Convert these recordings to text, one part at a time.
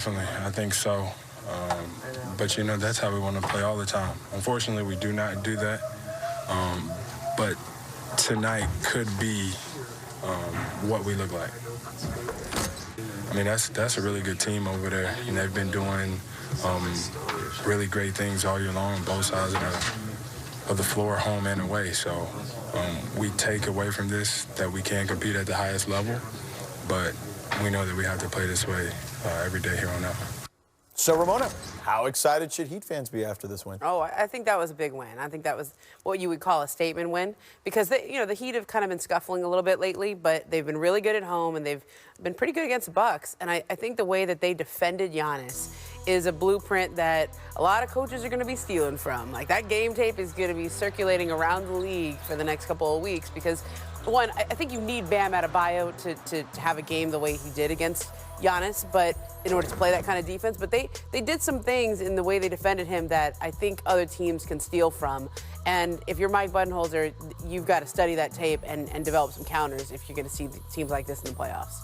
Definitely, I think so. But, that's how we want to play all the time. Unfortunately, we do not do that. But tonight could be what we look like. I mean, that's a really good team over there. And they've been doing really great things all year long, both sides of the floor, home and away. So we take away from this that we can compete at the highest level, but we know that we have to play this way every day here on out. So, Remona, how excited should Heat fans be after this win? Oh, I think that was a big win. I think that was what you would call a statement win because, the Heat have kind of been scuffling a little bit lately, but they've been really good at home, and they've been pretty good against the Bucks. And I think the way that they defended Giannis is a blueprint that a lot of coaches are going to be stealing from. Like, that game tape is going to be circulating around the league for the next couple of weeks because, one, I think you need Bam Adebayo to have a game the way he did against Giannis, but in order to play that kind of defense. But they did some things in the way they defended him that I think other teams can steal from. And if you're Mike Budenholzer, you've got to study that tape and develop some counters if you're going to see teams like this in the playoffs.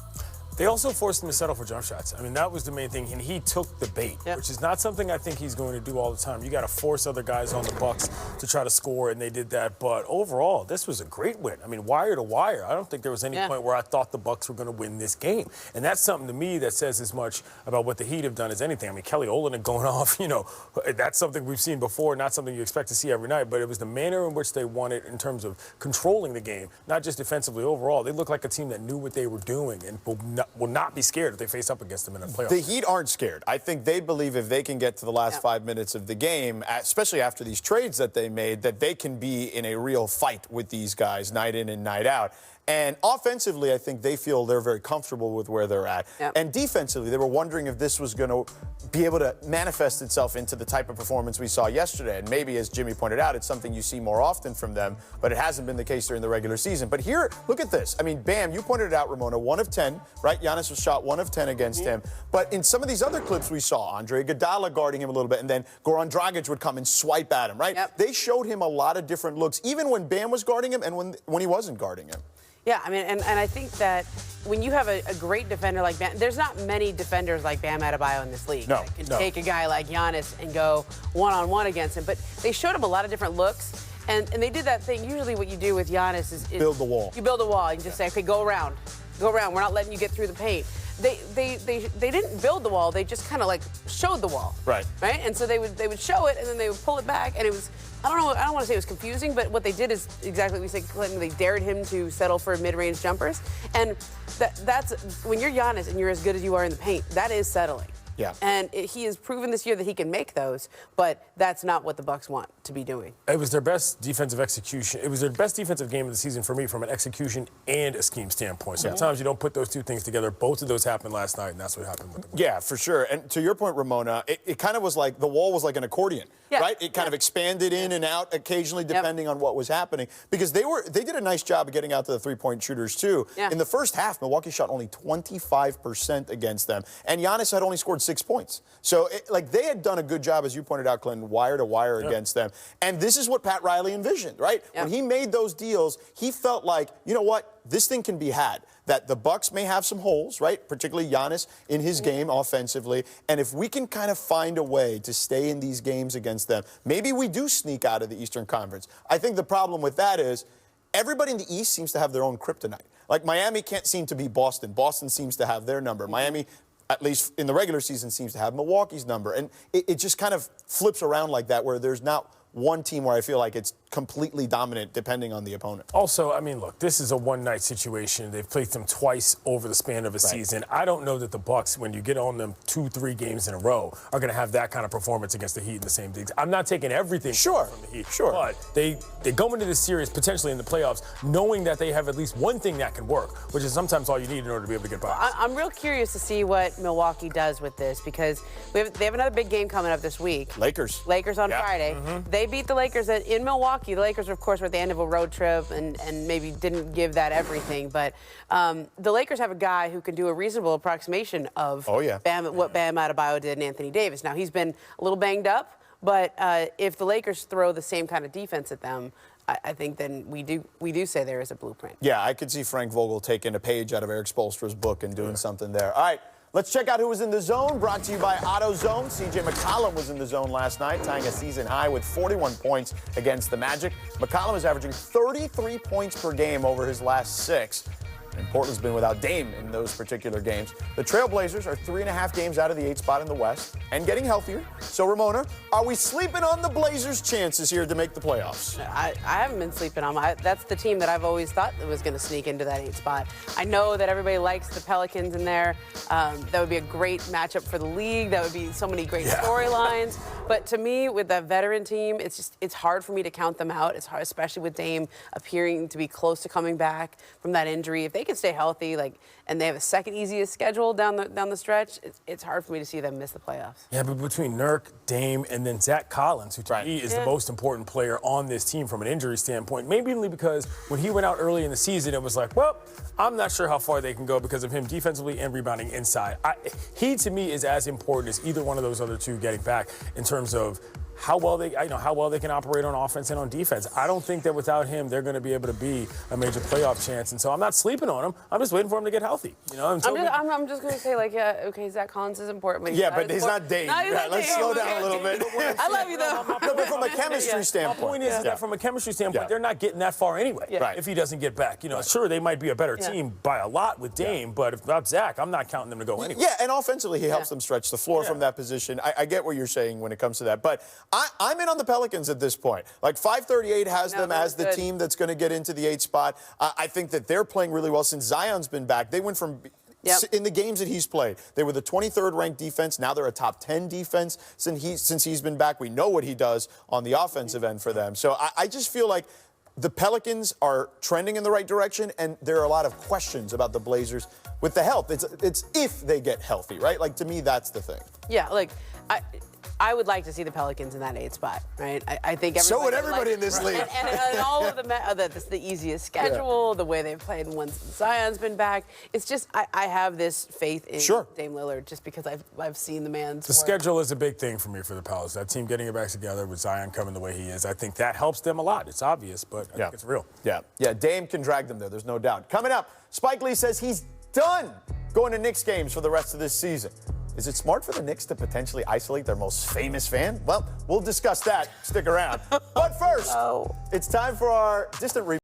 They also forced him to settle for jump shots. I mean, that was the main thing, and he took the bait, which is not something I think he's going to do all the time. You got to force other guys on the Bucks to try to score, and they did that. But overall, this was a great win. I mean, wire to wire. I don't think there was any point where I thought the Bucks were going to win this game. And that's something to me that says as much about what the Heat have done as anything. I mean, Kelly Olynyk going off, that's something we've seen before, not something you expect to see every night. But it was the manner in which they won it in terms of controlling the game, not just defensively overall. They look like a team that knew what they were doing and will not be scared if they face up against them in a playoff. The Heat aren't scared. I think they believe if they can get to the last 5 minutes of the game, especially after these trades that they made, that they can be in a real fight with these guys night in and night out. And offensively, I think they feel they're very comfortable with where they're at. And defensively, they were wondering if this was going to be able to manifest itself into the type of performance we saw yesterday. And maybe, as Jimmy pointed out, it's something you see more often from them, but it hasn't been the case during the regular season. But here, look at this. I mean, Bam, you pointed it out, Remona, 1 of 10, right? Giannis was shot 1 of 10 against him. But in some of these other clips we saw, Andre Iguodala guarding him a little bit, and then Goran Dragic would come and swipe at him, right? They showed him a lot of different looks, even when Bam was guarding him and when he wasn't guarding him. Yeah, I mean, and I think that when you have a great defender like Bam, there's not many defenders like Bam Adebayo in this league. That can take a guy like Giannis and go one-on-one against him. But they showed him a lot of different looks, and they did that thing. Usually what you do with Giannis is build the wall. You build a wall. You just say, okay, go around. We're not letting you get through the paint. They didn't build the wall. They just kind of like showed the wall. Right. And so they would show it, and then they would pull it back, and it was, I don't want to say it was confusing, but what they did is exactly what we said, Clinton. They dared him to settle for mid-range jumpers, and that's when you're Giannis and you're as good as you are in the paint. That is settling. Yeah. And he has proven this year that he can make those, but that's not what the Bucks want to be doing. It was their best defensive execution. It was their best defensive game of the season for me from an execution and a scheme standpoint. Sometimes you don't put those two things together. Both of those happened last night, and that's what happened with the Bucks. Yeah, for sure. And to your point, Remona, it kind of was like the wall was like an accordion, right? It kind of expanded in and out occasionally depending on what was happening, because they did a nice job of getting out to the three-point shooters too. In the first half, Milwaukee shot only 25% against them, and Giannis had only scored 6 points. So, they had done a good job, as you pointed out, Clinton, wire to wire against them. And this is what Pat Riley envisioned, right? When he made those deals, he felt like, you know what, this thing can be had. That the Bucks may have some holes, right? Particularly Giannis in his game offensively. And if we can kind of find a way to stay in these games against them, maybe we do sneak out of the Eastern Conference. I think the problem with that is everybody in the East seems to have their own kryptonite. Like Miami can't seem to be Boston. Boston seems to have their number. Miami, at least in the regular season, seems to have Milwaukee's number. And it just kind of flips around like that, where there's not one team where I feel like it's completely dominant depending on the opponent. Also, I mean, look, this is a one-night situation. They've played them twice over the span of a season. I don't know that the Bucks, when you get on them 2-3 games in a row, are going to have that kind of performance against the Heat in the same things. I'm not taking everything from the Heat. But they go into this series potentially in the playoffs knowing that they have at least one thing that can work, which is sometimes all you need in order to be able to get by. I'm real curious to see what Milwaukee does with this, because they have another big game coming up this week. Lakers on Friday. They beat the Lakers in Milwaukee. The Lakers, of course, were at the end of a road trip and maybe didn't give that everything. But the Lakers have a guy who can do a reasonable approximation of what Bam Adebayo did and Anthony Davis. Now, he's been a little banged up, but if the Lakers throw the same kind of defense at them, I think then we do say there is a blueprint. Yeah, I could see Frank Vogel taking a page out of Eric Spoelstra's book and doing something there. All right. Let's check out who was in the zone, brought to you by AutoZone. C.J. McCollum was in the zone last night, tying a season high with 41 points against the Magic. McCollum is averaging 33 points per game over his last 6. And Portland's been without Dame in those particular games. The Trailblazers are 3.5 games out of the 8th spot in the West and getting healthier. So, Remona, are we sleeping on the Blazers' chances here to make the playoffs? I haven't been sleeping on them. That's the team that I've always thought that was going to sneak into that 8th spot. I know that everybody likes the Pelicans in there. That would be a great matchup for the league. That would be so many great storylines. But to me, with that veteran team, it's hard for me to count them out. It's hard, especially with Dame appearing to be close to coming back from that injury. If they can stay healthy, and they have a second easiest schedule down the stretch, it's hard for me to see them miss the playoffs. Yeah, but between Nurk, Dame, and then Zach Collins, who to me is the most important player on this team from an injury standpoint, maybe only because when he went out early in the season, it was like, well, I'm not sure how far they can go because of him defensively and rebounding inside. He, to me, is as important as either one of those other two getting back in terms of how well they can operate on offense and on defense. I don't think that without him, they're going to be able to be a major playoff chance. And so I'm not sleeping on him. I'm just waiting for him to get healthy. I'm just going to say, Zach Collins is important. But he's not Dame. Let's slow down a little bit. I love you, though. No, but from a chemistry standpoint. My point is that from a chemistry standpoint, they're not getting that far anyway if he doesn't get back. Sure, they might be a better team by a lot with Dame, but without Zach, I'm not counting them to go anywhere. Yeah, and offensively, he helps them stretch the floor from that position. I get what you're saying when it comes to that. But I'm in on the Pelicans at this point. 538 has them as the team that's going to get into the 8th spot. I think that they're playing really well since Zion's been back. They went from in the games that he's played, they were the 23rd ranked defense. Now they're a top 10 defense since he's been back. We know what he does on the offensive end for them. So I just feel like the Pelicans are trending in the right direction, and there are a lot of questions about the Blazers with the health. It's if they get healthy, right? To me, that's the thing. Yeah, I would like to see the Pelicans in that 8th spot, right? I think so would everybody in this league. And all of that's the easiest schedule, the way they've played once Zion's been back. It's just I have this faith in Dame Lillard just because I've seen the man's work. Schedule is a big thing for me for the Pelicans. That team getting it back together with Zion coming the way he is, I think that helps them a lot. It's obvious, but I think it's real. Yeah, Dame can drag them there. There's no doubt. Coming up, Spike Lee says he's done going to Knicks games for the rest of this season. Is it smart for the Knicks to potentially isolate their most famous fan? Well, we'll discuss that. Stick around. But first, it's time for our distant review.